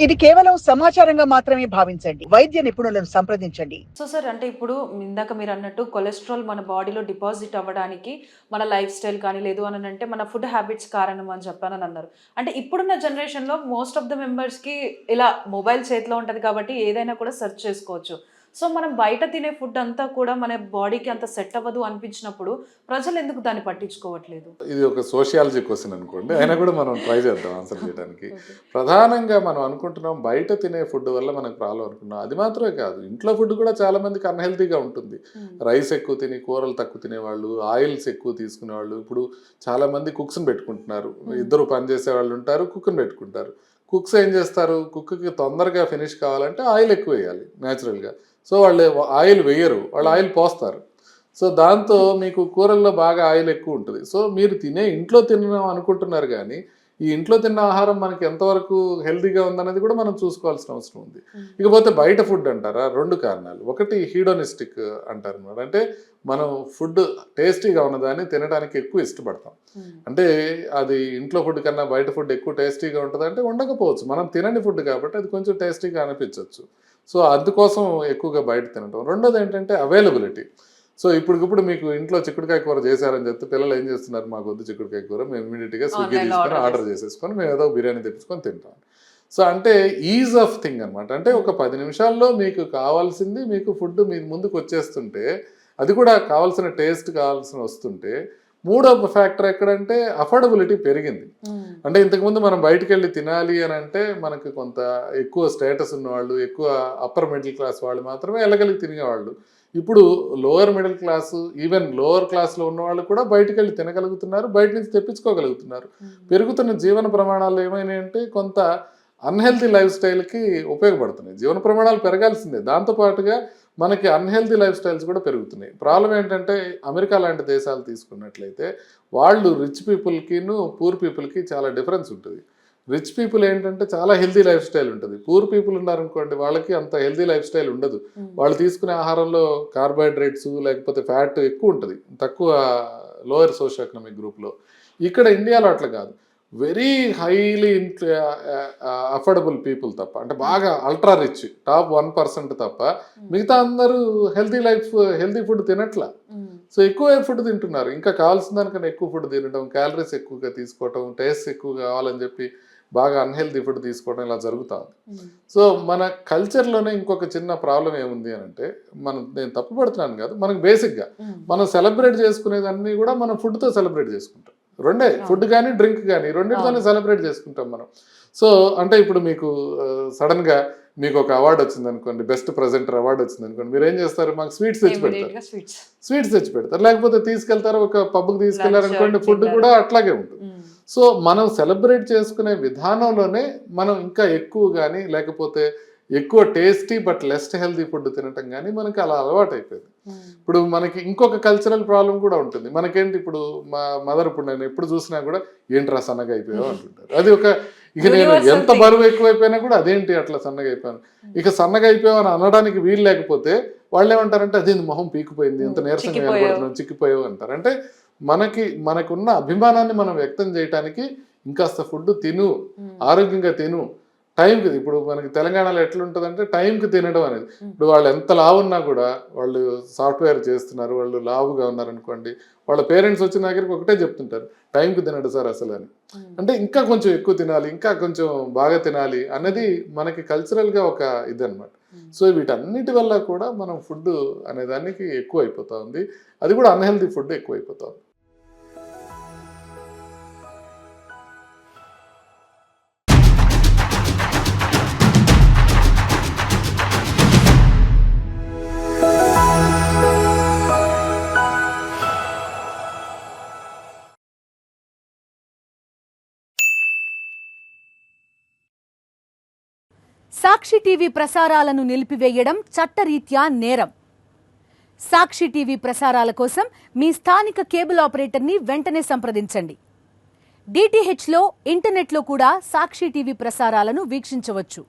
ఇది కేవలం సమాచారంగా మాత్రమే భావించండి. వైద్య నిపుణులను సంప్రదించండి. సో సార్ అంటే ఇప్పుడు ఇందాక మీరు అన్నట్టు కొలెస్ట్రాల్ మన బాడీలో డిపాజిట్ అవ్వడానికి మన లైఫ్ స్టైల్ కానీ లేదు అని అంటే మన ఫుడ్ హ్యాబిట్స్ కారణం అని చెప్పానని అన్నారు. అంటే ఇప్పుడున్న జనరేషన్లో మోస్ట్ ఆఫ్ ద మెంబర్స్కి ఇలా మొబైల్ చేతిలో ఉంటుంది కాబట్టి ఏదైనా కూడా సెర్చ్ చేసుకోవచ్చు. సో మనం బయట తినే ఫుడ్ అంతా కూడా మన బాడీకి అంత సెట్ అవ్వదు అనిపించినప్పుడు ప్రజలు ఎందుకు దాన్ని పట్టించుకోవట్లేదు? ఇది ఒక సోషియాలజీ క్వశ్చన్ అనుకోండి, అయినా కూడా మనం ట్రై చేద్దాం ఆన్సర్ చేయడానికి. ప్రధానంగా మనం అనుకుంటున్నాం బయట తినే ఫుడ్ వల్ల మనకు ప్రాబ్లం అనుకున్నాం. అది మాత్రమే కాదు, ఇంట్లో ఫుడ్ కూడా చాలా మందికి అన్హెల్తీగా ఉంటుంది. రైస్ ఎక్కువ తిని కూరలు తక్కువ తినేవాళ్ళు, ఆయిల్స్ ఎక్కువ తీసుకునేవాళ్ళు. ఇప్పుడు చాలా మంది కుక్స్ని పెట్టుకుంటున్నారు. ఇద్దరు పని చేసే వాళ్ళు ఉంటారు, కుక్ని పెట్టుకుంటారు. కుక్స్ ఏం చేస్తారు, కుక్కి తొందరగా ఫినిష్ కావాలంటే ఆయిల్ ఎక్కువ వేయాలి న్యాచురల్గా. సో వాళ్ళు ఆయిల్ వేయరు, వాళ్ళు ఆయిల్ పోస్తారు. సో దాంతో మీకు కూరల్లో బాగా ఆయిల్ ఎక్కువ ఉంటుంది. సో మీరు ఇంట్లో తిన్నాం అనుకుంటున్నారు, కానీ ఈ ఇంట్లో తిన్న ఆహారం మనకి ఎంతవరకు హెల్తీగా ఉందనేది కూడా మనం చూసుకోవాల్సిన అవసరం ఉంది. ఇకపోతే బయట ఫుడ్ అంటారా, రెండు కారణాలు. ఒకటి హీడోనిస్టిక్ అంటారు అన్నమాట. అంటే మనం ఫుడ్ టేస్టీగా ఉన్నదాన్ని తినడానికి ఎక్కువ ఇష్టపడతాం. అంటే అది ఇంట్లో ఫుడ్ కన్నా బయట ఫుడ్ ఎక్కువ టేస్టీగా ఉంటుంది అంటే ఉండకపోవచ్చు, మనం తినని ఫుడ్ కాబట్టి అది కొంచెం టేస్టీగా అనిపించవచ్చు. సో అందుకోసం ఎక్కువగా బయట తినటం. రెండోది ఏంటంటే అవైలబిలిటీ. సో ఇప్పటికిప్పుడు మీకు ఇంట్లో చిక్కుడుకాయ కూర చేశారని చెప్తే పిల్లలు ఏం చేస్తున్నారు, మాకు వద్దు చిక్కుడుకాయ కూర, మేము ఇమీడియట్గా స్విగ్గీ తీసుకొని ఆర్డర్ చేసేసుకొని మేము ఏదో బిర్యానీ తెప్పించుకొని తింటాం. సో అంటే ఈజ్ ఆఫ్ థింగ్ అనమాట. అంటే ఒక 10 నిమిషాల్లో మీకు కావాల్సింది మీకు ఫుడ్ మీ ముందుకు వచ్చేస్తుంటే, అది కూడా కావాల్సిన టేస్ట్ కావాల్సిన వస్తుంటే, మూడవ ఫ్యాక్టర్ ఎక్కడంటే అఫోర్డబిలిటీ పెరిగింది. అంటే ఇంతకుముందు మనం బయటకు వెళ్ళి తినాలి అని అంటే మనకు కొంత ఎక్కువ స్టేటస్ ఉన్నవాళ్ళు, ఎక్కువ అప్పర్ మిడిల్ క్లాస్ వాళ్ళు మాత్రమే వెళ్ళగలిగి తినేవాళ్ళు. ఇప్పుడు lower middle class, even lower క్లాస్లో ఉన్న వాళ్ళు కూడా బయటకు వెళ్ళి తినగలుగుతున్నారు, బయట నుంచి తెప్పించుకోగలుగుతున్నారు. పెరుగుతున్న జీవన ప్రమాణాలు ఏమైనాయంటే కొంత అన్హెల్తీ లైఫ్ స్టైల్కి ఉపయోగపడుతున్నాయి. జీవన ప్రమాణాలు పెరగాల్సిందే, దాంతోపాటుగా మనకి అన్హెల్తీ లైఫ్ స్టైల్స్ కూడా పెరుగుతున్నాయి. ప్రాబ్లం ఏంటంటే అమెరికా లాంటి దేశాలు తీసుకున్నట్లయితే వాళ్ళు రిచ్ పీపుల్కిను పూర్ పీపుల్కి చాలా డిఫరెన్స్ ఉంటుంది. రిచ్ పీపుల్ ఏంటంటే చాలా హెల్తీ లైఫ్ స్టైల్ ఉంటుంది. పూర్ పీపుల్ ఉన్నారనుకోండి, వాళ్ళకి అంత హెల్తీ లైఫ్ స్టైల్ ఉండదు. వాళ్ళు తీసుకునే ఆహారంలో కార్బోహైడ్రేట్స్ లేకపోతే ఫ్యాట్ ఎక్కువ ఉంటుంది, తక్కువ లోయర్ సోషియో ఎకనామిక్ గ్రూప్లో. ఇక్కడ ఇండియాలో అట్లా కాదు. వెరీ హైలీ అఫోర్డబుల్ పీపుల్ తప్ప, అంటే బాగా అల్ట్రా రిచ్ టాప్ 1% తప్ప మిగతా అందరూ హెల్తీ ఫుడ్ తినట్లా. సో ఎక్కువ ఫుడ్ తింటున్నారు, ఇంకా కావాల్సిన దానికన్నా ఎక్కువ ఫుడ్ తినడం, క్యాలరీస్ ఎక్కువగా తీసుకోవటం, టేస్ట్ ఎక్కువ కావాలని చెప్పి బాగా అన్హెల్తీ ఫుడ్ తీసుకోవడం ఇలా జరుగుతూ ఉంది. సో మన కల్చర్లోనే ఇంకొక చిన్న ప్రాబ్లం ఏముంది అని అంటే, నేను తప్పు పడుతున్నాను కాదు, మనకు బేసిక్గా మనం సెలబ్రేట్ చేసుకునేదాన్ని కూడా మనం ఫుడ్తో సెలబ్రేట్ చేసుకుంటాం. రెండే, ఫుడ్ కానీ డ్రింక్ కానీ రెండింటితోనే సెలబ్రేట్ చేసుకుంటాం మనం. సో అంటే ఇప్పుడు మీకు సడన్గా మీకు ఒక అవార్డు వచ్చింది అనుకోండి, బెస్ట్ ప్రెజెంటర్ అవార్డు వచ్చింది అనుకోండి, మీరు ఏం చేస్తారు, మాకు స్వీట్స్ తెచ్చి పెడతారు, లేకపోతే తీసుకెళ్తారు, ఒక పబ్కి తీసుకెళ్లారు అనుకోండి, ఫుడ్ కూడా అట్లాగే ఉంటుంది. సో మనం సెలబ్రేట్ చేసుకునే విధానంలోనే మనం ఇంకా ఎక్కువ కానీ లేకపోతే ఎక్కువ tasty but less healthy food తినటం కానీ మనకి అలా అలవాటు అయిపోయింది. ఇప్పుడు మనకి ఇంకొక కల్చరల్ ప్రాబ్లం కూడా ఉంటుంది. మనకేంటి, ఇప్పుడు మా మదర్, ఇప్పుడు నేను ఎప్పుడు చూసినా కూడా ఏంట్రా సన్నగా అయిపోయావు అంటుంటారు. అది ఒక ఇక నేను ఎంత బరువు ఎక్కువైపోయినా కూడా అదేంటి అట్లా సన్నగా అయిపోయాను, ఇక సన్నగా అయిపోయావు అని అనడానికి వీలు లేకపోతే వాళ్ళు ఏమంటారంటే అదేంటి మొహం పీకిపోయింది, ఎంత నీరసంగా కనబడుతున్నావు, చిక్కిపోయావు అంటారు. అంటే మనకున్న అభిమానాన్ని మనం వ్యక్తం చేయడానికి ఇంకాస్త ఫుడ్ తిను, ఆరోగ్యంగా తిను, టైంకి. ఇప్పుడు మనకి తెలంగాణలో ఎట్లుంటుందంటే టైంకి తినడం అనేది. ఇప్పుడు వాళ్ళు ఎంత లావు ఉన్నా కూడా, వాళ్ళు సాఫ్ట్వేర్ చేస్తున్నారు, వాళ్ళు లావుగా ఉన్నారనుకోండి, వాళ్ళ పేరెంట్స్ వచ్చిన దగ్గరికి ఒకటే చెప్తుంటారు, టైంకి తినడు సార్ అసలు అని. అంటే ఇంకా కొంచెం ఎక్కువ తినాలి, ఇంకా కొంచెం బాగా తినాలి అన్నది మనకి కల్చరల్గా ఒక ఇదన్నమాట. సో వీటన్నిటి వల్ల కూడా మనం ఫుడ్ అనే దానికి ఎక్కువ అయిపోతూ ఉంది, అది కూడా అన్హెల్తీ ఫుడ్ ఎక్కువ అయిపోతా ఉంది. సాక్షి టీవీ ప్రసారాలను నిలిపివేయడం చట్టరీత్యా నేరం. సాక్షి టీవీ ప్రసారాల కోసం మీ స్థానిక కేబుల్ ఆపరేటర్ని వెంటనే సంప్రదించండి. DTHలో, ఇంటర్నెట్లో కూడా సాక్షి టీవీ ప్రసారాలను వీక్షించవచ్చు.